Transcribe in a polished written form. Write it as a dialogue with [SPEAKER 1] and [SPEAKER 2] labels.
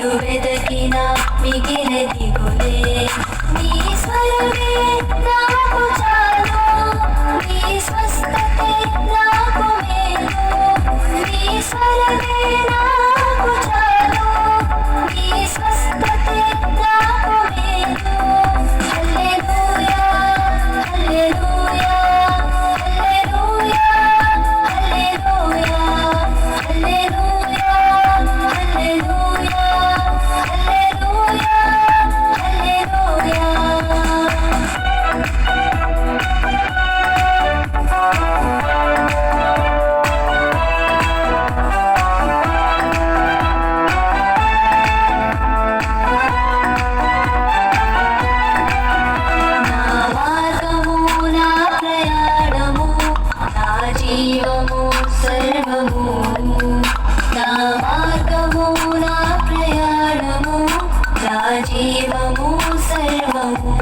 [SPEAKER 1] ఎటు వెదకినా మిగిలే దిగులే నీ స్వరమే నాకు చాలు నీ స్వస్థతే నాకు మేలు నీ స్వరమే నాకు చాలు నీ స్వస్థతే నాకు మేలు హల్లెలూయా హల్లెలూయా హల్లెలూయా హల్లెలూయా హల్లెలూయా హల్లెలూయా హల్లెలూయా హల్లెలూయా నా మార్గము నా ప్రయాణము నా జీవము సర్వము నా మార్గము నా ప్రయాణము నా జీవము సర్వము